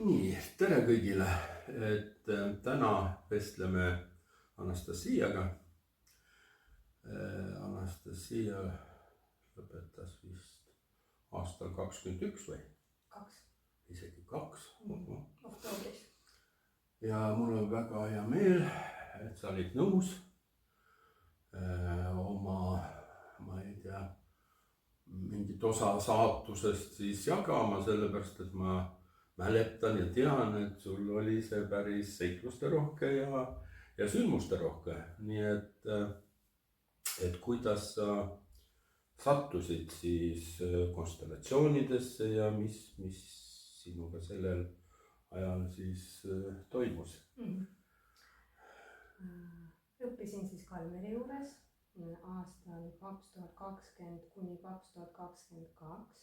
Nii, tere kõigile, et täna vestleme Anastasiaga. Anastasia lõpetas vist aastal 21 või? 2. Isegi 2. Oktoobris. Ja mul on väga hea meel, et sa olid nõus oma, ma ei tea, mingit osa saatusest siis jagama, sellepärast et ma mäletan ja tean, et sul oli see päris seikluste rohke ja sündmuste rohke. Nii et kuidas sa sattusid siis konstellatsioonidesse ja mis sinuga sellel ajal siis toimus? Õppisin siis Kalmeri juures aastal 2020 kuni 2022.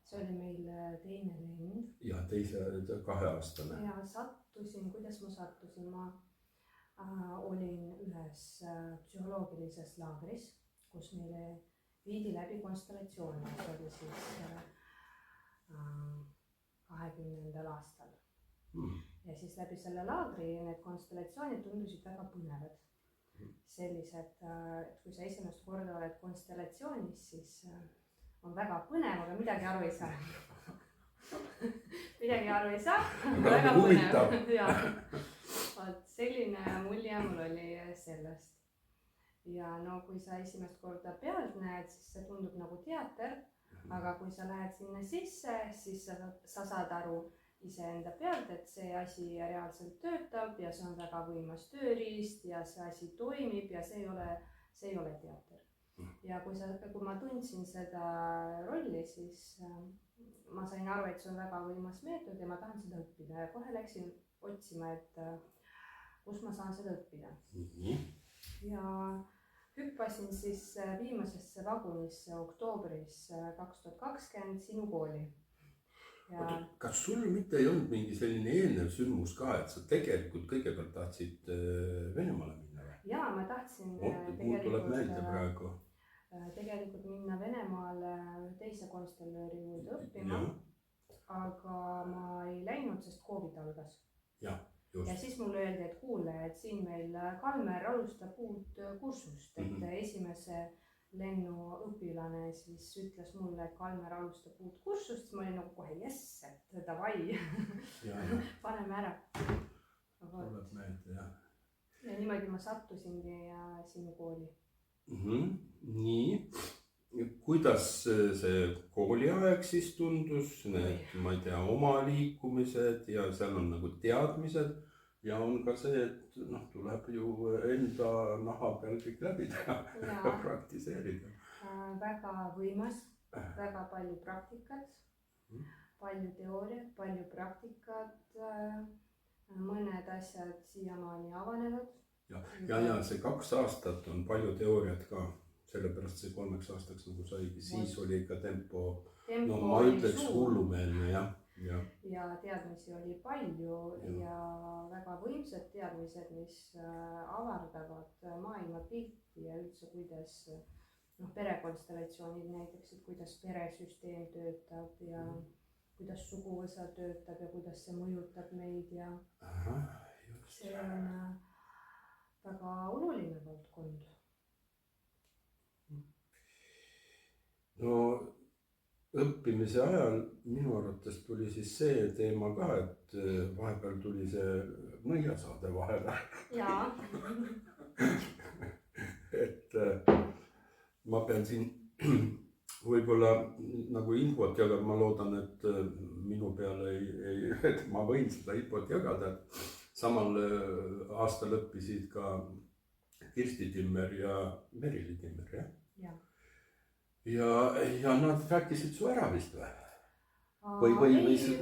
See oli meil teine lend. Ja teise 2 aastane. Ja sattusin, kuidas ma sattusin? Ma olin ühes psühholoogilises laagris, kus meile viidi läbi konstellatsioone. See oli siis 20. aastal. Ja siis läbi selle laagri need konstellatsioonid tundusid väga põnevad. Sellised, et kui sa esimest korda oled konstellatsioonis, siis on väga põnev, aga midagi aru ei saa. Midagi aru ei saa, väga põnev. Ja, selline mulje mul oli sellest. Ja no kui sa esimest korda pealt näed, siis see tundub nagu teater, aga kui sa lähed sinna sisse, siis sa saad aru iseenda pealt, et see asi reaalselt töötab ja see on väga võimas tööriist ja see asi toimib ja see ei ole teater. Ja kui ma tundsin seda rolli, siis ma sain aru, et see on väga võimas meetod ja ma tahan seda õppida ja kohe läksin otsima, et kus ma saan seda õppida. Ja hüppasin siis viimasesse vagunisse oktoobris 2020 sinu kooli. Ja... Kas sul mitte ei olnud mingi selline eelnev sündmus ka, et sa tegelikult kõigepealt tahtsid Venemaale minna? Jaa, ma tahtsin tegelikult minna Venemaale teise konstellööri juurde õppima, aga ma ei läinud, sest COVID algas. Ja siis mulle öeldi, et kuule, et siin meil Kalmer alustab uut kursust, et esimese lennu õpilane siis ütles mulle, et Kalmer alustab uut kursust, siis ma olin nagu kohe jess, et davai, paneme ära. Tuleb meelde, jah. Ja niimoodi ma sattusingi sinu kooli. Nii, kuidas see kooliaeg siis tundus, need, ma ei tea, oma liikumised ja seal on nagu teadmised ja on ka see, et tuleb ju enda naha peal kõik läbi teha ja praktiseerida. Väga võimas, väga palju praktikat, palju teooriat, palju praktikat, mõned asjad siiamaani avanevad. Ja see 2 aastat on palju teooriat ka, sellepärast see 3 aastaks nagu saigi, siis oli ikka tempo ma ütleks hullumeelne, jah. Ja teadmisi oli palju ja väga võimsad teadmised, mis avardavad maailmapilti ja üldse kuidas perekonstellatsioonid näiteks, et kuidas peresüsteem töötab ja kuidas suguvõsa töötab ja kuidas see mõjutab meid ja see on väga oluline valdkond. No õppimise ajal minu arvates tuli siis see teema ka, et vahepeal tuli see nõiasaade vahele. Jaa. Et ma pean siin võib-olla nagu infot jagada, ma loodan, et minu peale et ma võin seda infot jagada. Samal aastal õppisid ka Kirsti Timmer ja Merili Timmer, jah? Jah. Ja nad rääkisid su ära vist või?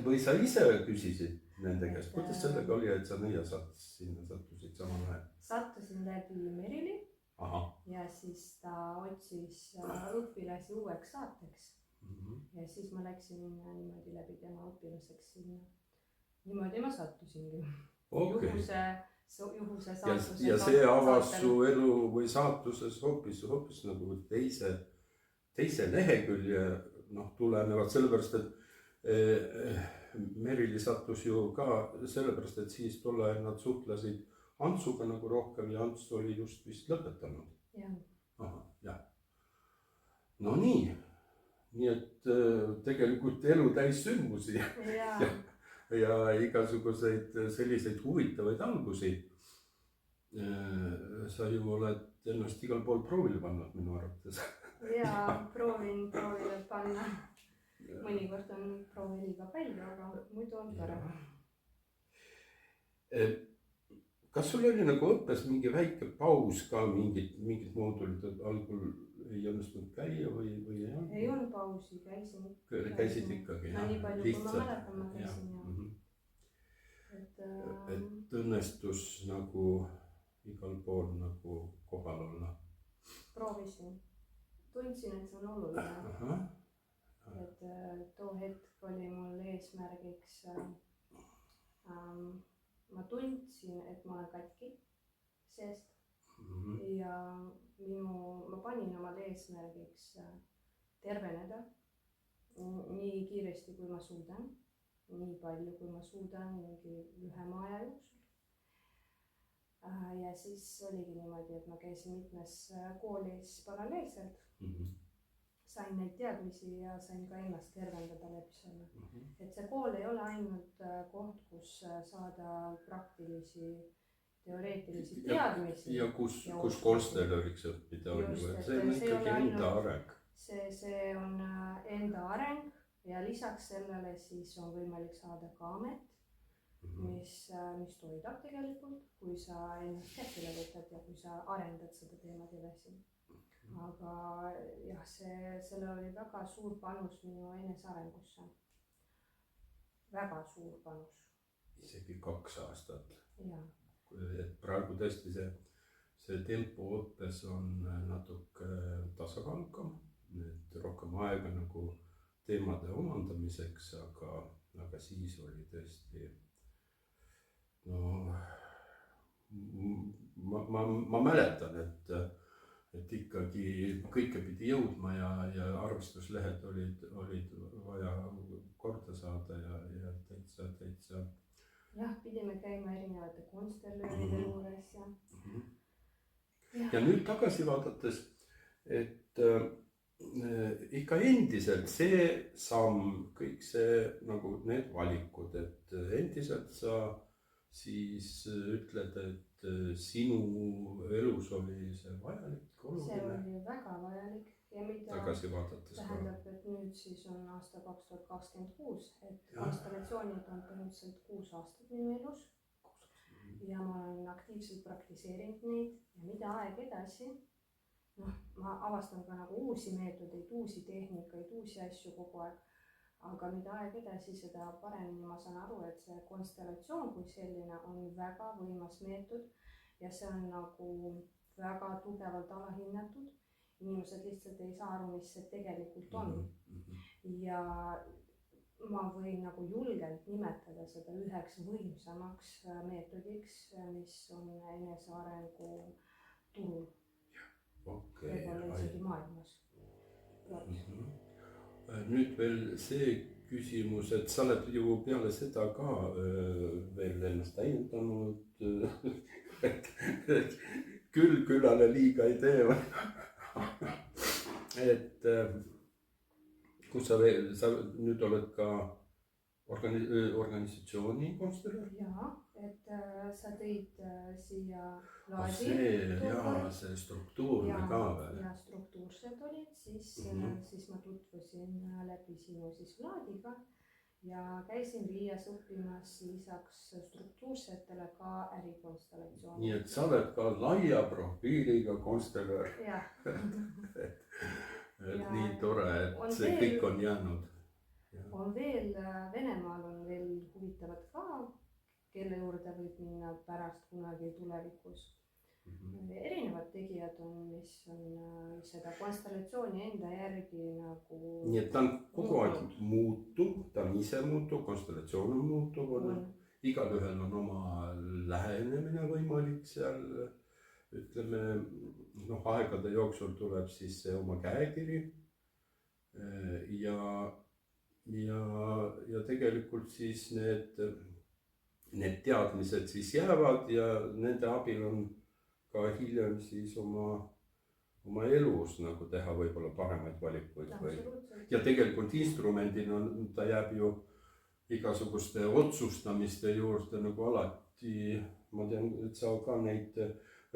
Või sa ise küsisid nende käest, kuidas sellega oli, et sa nõia sinna sattusid samal ajal? Sattusin läbi Merili ja siis ta otsis õpilasi uueks saateks ja siis ma läksin niimoodi läbi tema õpilaseks sinna. Niimoodi ma sattusingi. Juhuse saatuse. Ja see avas su elu või saatuses hoopis nagu teise lehekülje tulenevalt sellepärast, et Merili sattus ju ka sellepärast, et siis tol ajal nad suhtlesid Antsuga nagu rohkem ja Ants oli just vist lõpetanud. Ahah, jah. No nii et tegelikult elu täis sündmusi ja igasuguseid selliseid huvitavaid algusi. Sa ju oled ennast igal pool proovile pannud minu arvates. Jaa, proovin proovile panna. Mõnikord on proovi liiga palju, aga muidu on tore. Kas sul oli nagu õppes mingi väike paus ka, mingid moodulid algul ei õnnestunud käia või ei olnud? Ei olnud pausi, käisid ikkagi, jah? Nii palju, kui ma mäletan, ma käisin, jah. Et õnnestus nagu igal pool nagu kohal olla? Proovisin. Tundsin, et see on oluline. Et too hetk oli mul eesmärgiks, ma tundsin, et ma olen katki seest ja ma panin omale eesmärgiks terveneda nii kiiresti, kui ma suudan, nii palju, kui ma suudan mingi lühema aja jooksul. Ja siis oligi niimoodi, et ma käisin mitmes koolis paralleelselt. Sain neid teadmisi ja sain ka ennast tervendada läbi selle. Et see kool ei ole ainult koht, kus saada praktilisi, teoreetilisi teadmisi. Ja kus konstellööriks õppida on ju, et see on ikkagi enda areng. See on enda areng ja lisaks sellele siis on võimalik saada ka amet, mis toidab tegelikult, kui sa ennast käsile võtad ja kui sa arendad seda teemat edasi. Aga jah, sellel oli väga suur panus minu enesearengusse. Väga suur panus. Isegi 2 aastat. Jah. Et praegu tõesti see tempo õppes on natuke tasakaalukam, et rohkem aega nagu teemade omandamiseks, aga siis oli tõesti, no ma mäletan, et ikkagi kõike pidi jõudma ja arvestuslehed olid vaja korda saada ja täitsa. Jah, pidime käima erinevate konstellööride juures ja nüüd tagasi vaadates, et ikka endiselt see samm, kõik see nagu need valikud, et endiselt sa siis ütled, et sinu elus oli see vajalik, oluline. See oli väga vajalik ja mida tagasi vaadates tähendab, et nüüd siis on aasta 2026, et konstellatsioonid on põhimõtteliselt 6 aastat minu elus ja ma olen aktiivselt praktiseerinud neid ja mida aeg edasi, ma avastan ka nagu uusi meetodeid, uusi tehnikaid, uusi asju kogu aeg. Aga mida aeg edasi, seda paremini ma saan aru, et see konstellatsioon kui selline on väga võimas meetod ja see on nagu väga tugevalt alahinnatud. Inimesed lihtsalt ei saa aru, mis see tegelikult on. Ja ma võin nagu julgelt nimetada seda üheks võimsamaks meetodiks, mis on enesearengu turul. Võib-olla isegi maailmas. Nüüd veel see küsimus, et sa oled ju peale seda ka veel ennast täiendanud, küll külale liiga ei tee. Et kus sa nüüd oled ka organisatsiooni konstellöör? Jaa, et sa tõid siia laadi. See struktuurne ka veel. Ja struktuursed olid, siis ma tutvusin läbi sinu siis laadiga ja käisin Riias õppimas lisaks struktuursetele ka ärikonstellatsiooni. Nii et sa oled ka laia profiiliga konstellöör. Jah. Nii tore, et see kõik on jäänud. On veel, Venemaal on veel huvitavad ka, kelle juurde võib minna pärast kunagi tulevikus. Erinevad tegijad on, mis on seda konstellatsiooni enda järgi nagu... Nii et ta on kogu aeg muutub, ta on ise muutub, konstellatsioon on muutub, igal ühel on oma lähenemine võimalik seal, ütleme, aegade jooksul tuleb siis see oma käekiri ja tegelikult siis need teadmised siis jäävad ja nende abil on ka hiljem siis oma elus nagu teha võib-olla paremaid valikuid ja tegelikult instrumendina ta jääb ju igasuguste otsustamiste juurde nagu alati. Ma tean, et sa ka neid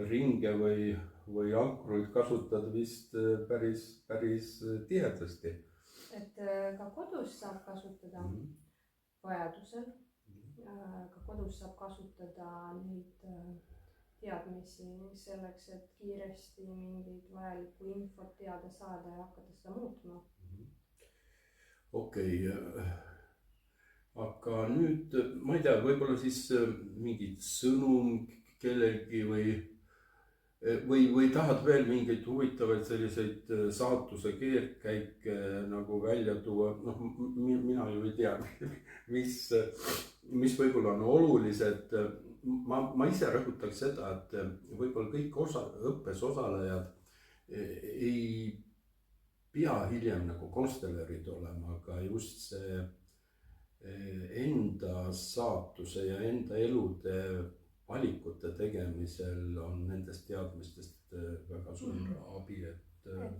ringe või ankruid kasutad vist päris tihedasti. Et ka kodus saab kasutada vajadusel. Ka kodus saab kasutada neid teadmisi selleks, et kiiresti mingit vajalikku infot teada saada ja hakata seda muutma. Okei. Aga nüüd, ma ei tea, võib-olla siis mingid sõnum kellelgi või tahad veel mingeid huvitavaid selliseid saatuse keerdkäike nagu välja tuua. Noh, mina ju ei tea, mis võib-olla on olulised. Ma ise rõhutaks seda, et võib-olla kõik õppes osalejad ei pea hiljem nagu konstellerid olema, aga just see enda saatuse ja enda elude valikute tegemisel on nendest teadmistest väga suur abi, et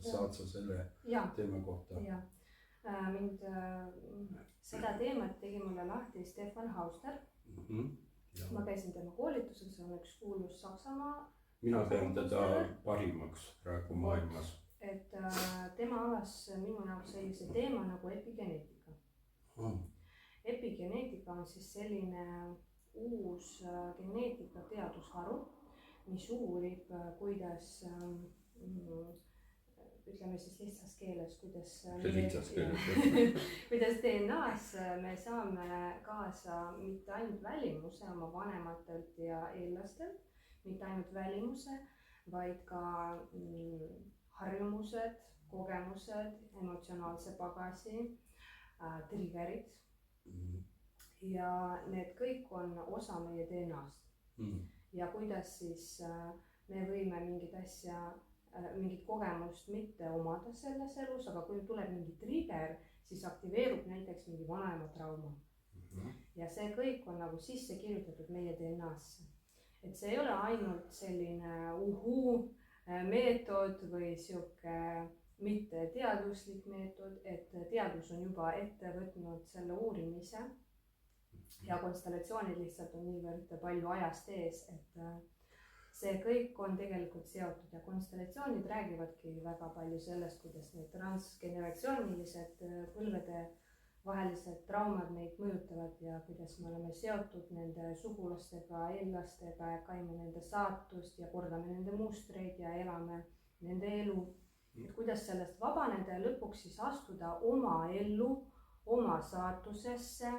saad sa selle teema kohta. Seda teemat tegi mulle lahti Stefan Hauster. Ma käisin tema koolitusel, see on üks kuulus Saksamaa. Mina pean teda parimaks praegu maailmas. Et tema avas minu jaoks sellise teema nagu epigeneetika. Epigeneetika on siis selline uus geneetika teadusharu, mis uurib, kuidas, ütleme siis lihtsas keeles, kuidas DNA-s me saame kaasa mitte ainult välimuse oma vanematelt ja eellastelt, mitte ainult välimuse, vaid ka harjumused, kogemused, emotsionaalse pagasi, triggerid. Ja need kõik on osa meie DNA-st. Ja kuidas siis me võime mingit asja, mingit kogemust mitte omada selles elus, aga kui tuleb mingi trigger, siis aktiveerub näiteks mingi vanaema trauma. Ja see kõik on nagu sisse kirjutatud meie DNA-sse. Et see ei ole ainult selline meetod või siuke mitte teaduslik meetod, et teadus on juba ette võtnud selle uurimise ja konstellatsioonid lihtsalt on niivõrd palju ajast ees, et see kõik on tegelikult seotud ja konstellatsioonid räägivadki väga palju sellest, kuidas need transgeneratsioonilised põlvede vahelised traumad meid mõjutavad ja kuidas me oleme seotud nende sugulastega, eellastega ja kaime nende saatust ja kordame nende mustreid ja elame nende elu. Et kuidas sellest vabaneda ja lõpuks siis astuda oma ellu, oma saatusesse,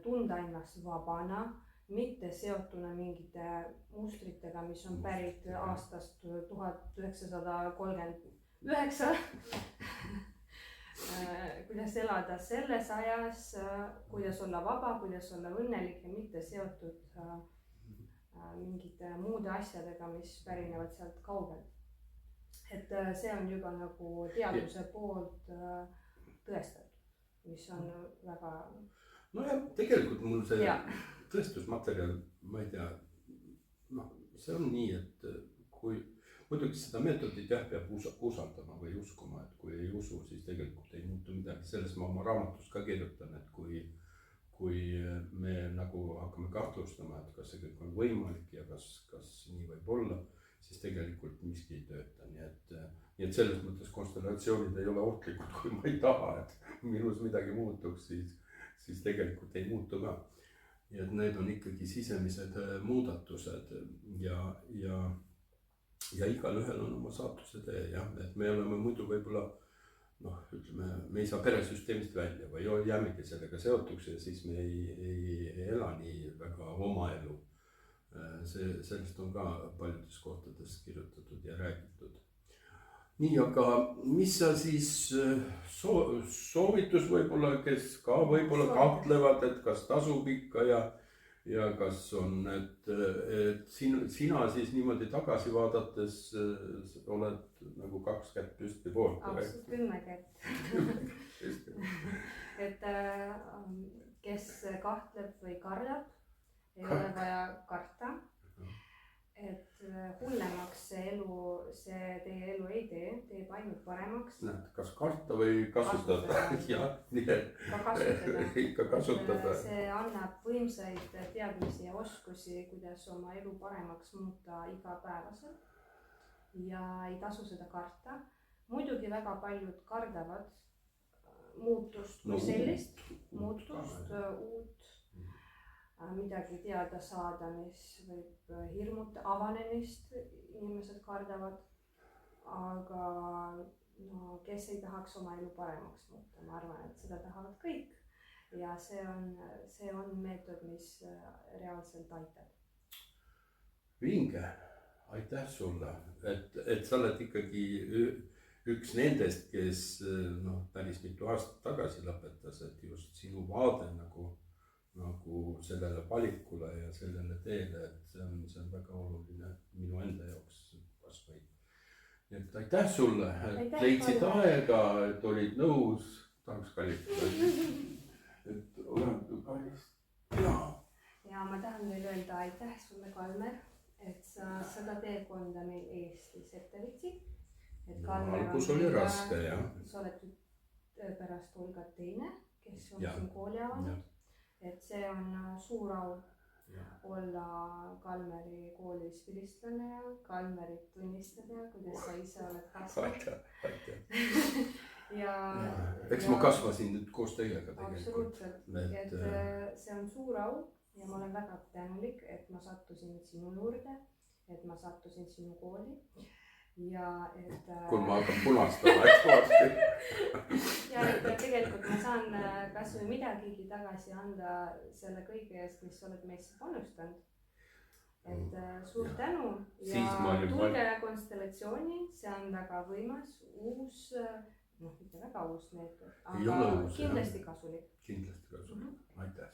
tunda ennast vabana, mitte seotuna mingite mustritega, mis on pärit aastast 1939. Kuidas elada selles ajas, kuidas olla vaba, kuidas olla õnnelik ja mitte seotud mingite muude asjadega, mis pärinevad sealt kaugelt. Et see on juba nagu teaduse poolt tõestatud, mis on väga... No ja tegelikult mul see tõestusmaterjal, ma ei tea, see on nii, et kui muidugi seda meetodit peab usaldama või uskuma, et kui ei usu, siis tegelikult ei muutu midagi. Selles ma oma raamatus ka kirjutan, et kui me nagu hakkame kahtlustama, et kas see kõik on võimalik ja kas nii võib olla, siis tegelikult miski ei tööta. Nii et selles mõttes konstellatsioonid ei ole ohtlikud, kui ma ei taha, et minus midagi muutuks, siis tegelikult ei muutu ka. Ja et need on ikkagi sisemised muudatused ja igal ühel on oma saatuse tee, et me oleme muidu võib-olla, ütleme, me ei saa peresüsteemist välja või jäämegi sellega seotuks ja siis me ei ela nii väga oma elu. Sellest on ka paljudes kohtades kirjutatud ja räägitud. Nii, aga mis sa siis soovitus võib-olla, kes ka võib-olla kahtlevad, et kas tasub ikka ja kas on, et sina siis niimoodi tagasi vaadates oled nagu 2 kätt püsti poolt. Absoluut 10 kätt. et kes kahtleb või kardab, ei ole vaja karta. Et hullemaks see teie elu ei tee, teeb ainult paremaks. Näed, kas karta või kasutada. Jah, nii et ka kasutada. ikka kasutada. See annab võimsaid teadmisi ja oskusi, kuidas oma elu paremaks muuta igapäevaselt. Ja ei tasu seda karta. Muidugi väga paljud kardavad muutust kui sellist, muutust, uut, midagi teada saada, mis võib hirmuta, avanemist inimesed kardavad, aga no, kes ei tahaks oma elu paremaks muuta, ma arvan, et seda tahavad kõik ja see on meetod, mis reaalselt aitab. Vinge, aitäh sulle, et sa oled ikkagi üks nendest, kes päris mitu aastat tagasi lõpetas, et just sinu vaade nagu sellele valikule ja sellele teele, et see on väga oluline minu enda jaoks kas või. Nii et aitäh sulle, et leidsid aega, et olid nõus, tahaks kallistada, et olen kallis. Ja ma tahan veel öelda aitäh sulle, Kalmer, et sa seda teekonda meil Eestis ette võtsid. Algus oli raske, jah. Sa oled pärast Olgat teine, kes on siin kooli avanud. Et see on suur au olla Kalmeri koolis vilistlane ja Kalmerit tunnistada, kuidas sa ise oled kasvanud. Eks ma kasvasin nüüd koos teiega tegelikult. Absoluutselt, et see on suur au ja ma olen väga tänulik, et ma sattusin sinu juurde, et ma sattusin sinu kooli. Ja et kui ma hakkan punastama, eks varsti. Ja et tegelikult ma saan kas või midagigi tagasi anda selle kõige eest, mis oled meisse panustanud. Et suur tänu ja tulge konstellatsiooni, see on väga võimas, uus, mitte väga uus meetod, aga kindlasti kasulik. Kindlasti kasulik, aitäh.